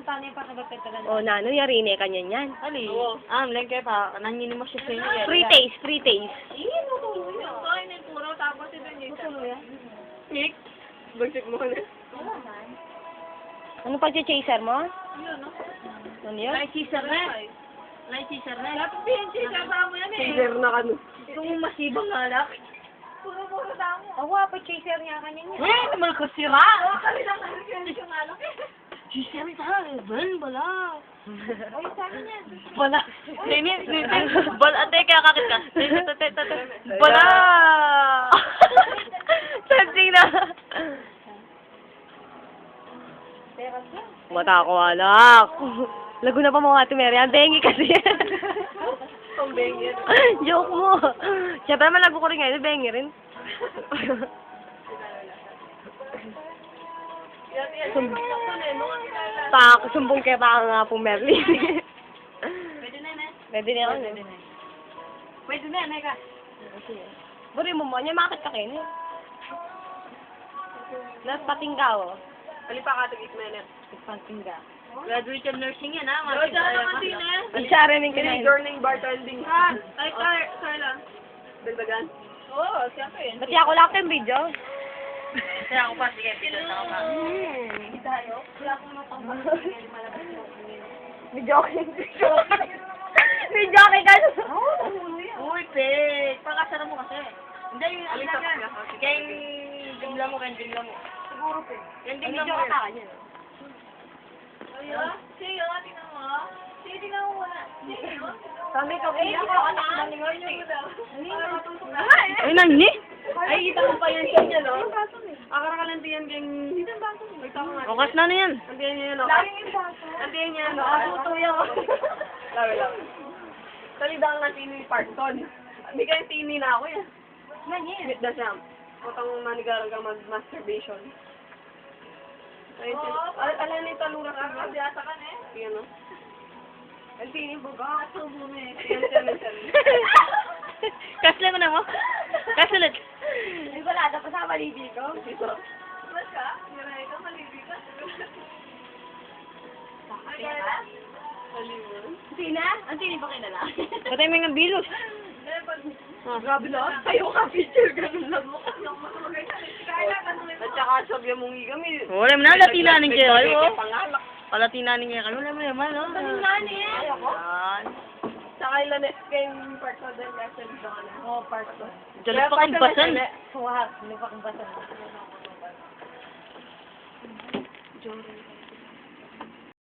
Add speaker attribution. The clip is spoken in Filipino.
Speaker 1: tanay pa sa bagkatalan.
Speaker 2: O, nano, yari na kanya yan.
Speaker 3: Ali. Lang kayo pa. Nanginin mo siya sa inyo.
Speaker 2: Free taste, free taste.
Speaker 1: Tutulo yan. Ito ay may puro tapos ito niya. Tutulo yan.
Speaker 3: Nick. Bagsik mo na.
Speaker 2: Ano pa chaser mo?
Speaker 1: Yun, no?
Speaker 2: Ano yun?
Speaker 1: Light Caesar na. Light Caesar na. Dapat PNC, sama mo yan eh.
Speaker 3: Taser na kano.
Speaker 1: Gusto mo masibang alak. Puro-puro damo.
Speaker 2: Ako, pa chaser niya kanya niya.
Speaker 3: Eh, naman ko sira.
Speaker 1: Oo, kami lang yung alak eh.
Speaker 3: Taser ka. Ben, bala.
Speaker 1: Ay, sabi niya.
Speaker 3: Bala. Bala. Ate, kaya kakit ka. Bala.
Speaker 2: Something na. Mata ko, anak. Lago na pa mga ate Mary. Ang bengi kasi.
Speaker 3: Pambengi.
Speaker 2: Joke mo. Siyempre, malago ko rin ngayon. Bengi rin. Sumbong kaya pa nga po, Merly.
Speaker 1: Pwede na, ne?
Speaker 2: Pwede na ako.
Speaker 1: Pwede na, ne ka.
Speaker 2: Buri mo mo niya, makit ka kayo. Nas patingga, oh.
Speaker 3: Alipa ka, tagik na yan.
Speaker 2: Patingga.
Speaker 1: Graduate of nursing yan, ha?
Speaker 3: Pero dyan naman din eh.
Speaker 2: Ang siya rin yung kinain.
Speaker 3: Learning bartending.
Speaker 1: Ha? Ay, Carla.
Speaker 3: Dagdagan.
Speaker 1: Oo, siyempre yun.
Speaker 2: Ba't ako lang yung video?
Speaker 1: Kaya ako pa, sige, pito sa ako.
Speaker 2: Tayo?
Speaker 1: Wala akong matambang.
Speaker 2: Video okay. Video okay ka.
Speaker 1: Uy, pe. Pagkasara mo kasi. Hindi, yung
Speaker 3: Alin
Speaker 1: ano
Speaker 3: ka
Speaker 1: yan.
Speaker 3: pa?
Speaker 1: Kaya yung dimla mo, kaya yung dimla mo.
Speaker 3: Siguro pe.
Speaker 1: Yung
Speaker 2: Video
Speaker 1: dimla mo
Speaker 2: ka
Speaker 1: yan.
Speaker 2: sa kanya.
Speaker 1: Ayun. Sige, tingnan mo. Sige, tingnan mo muna. Sige,
Speaker 2: Sabi ko,
Speaker 1: Ay,
Speaker 2: ako
Speaker 1: ako
Speaker 2: anak
Speaker 1: anak
Speaker 2: ng
Speaker 1: ng
Speaker 2: Lord.
Speaker 3: Ay, nani?
Speaker 1: Ay, kita mo pa yan siya niya, no?
Speaker 3: Akara ka lang diyan kayong... Hindi ang baso. Magtaka nga.
Speaker 2: Okas na na yan.
Speaker 3: Andiyan niya, no?
Speaker 1: Laging yung baso.
Speaker 3: Andiyan niya, no?
Speaker 1: Nakatutuyo.
Speaker 3: Lawi lang. Salida nga tini Parton. Hindi kayo tini na ako eh.
Speaker 1: Nanyin.
Speaker 3: Bit na siya. Putang manigaral kang mag-masturbation. Ayun, alam ni talura ka.
Speaker 1: Kabiyasa ka na eh.
Speaker 3: Yan, no?
Speaker 2: Ang tini buga.
Speaker 1: Subo mo eh.
Speaker 3: Yan.
Speaker 2: Kasle mo na mo. Kasulat.
Speaker 1: Hindi ko lada pa sa malidi ko.
Speaker 3: Dito.
Speaker 1: Mas ka? Miray ka, malidi ka. Ay, kaya?
Speaker 3: Halimon.
Speaker 1: Sina? Ang sini ba kilala?
Speaker 2: Patay mo yung bilos.
Speaker 3: Grabe lang. Ayaw ka picture. Ganun lang mo.
Speaker 1: Kaya ka nung
Speaker 3: At saka sabi mong igami.
Speaker 2: Wala mo na, latinanin kayo. Ayo.
Speaker 3: Pangalak.
Speaker 2: Palatinanin kayo. Wala mo naman, no?
Speaker 1: Nani eh.
Speaker 3: Ayoko.
Speaker 2: Yan.
Speaker 3: Saka ilanes kayong part ko din kasi dito ka na.
Speaker 1: Oo, part ko.
Speaker 2: Diyan pa kang basan.
Speaker 1: Wah, hindi pa kang basan.
Speaker 3: Jory.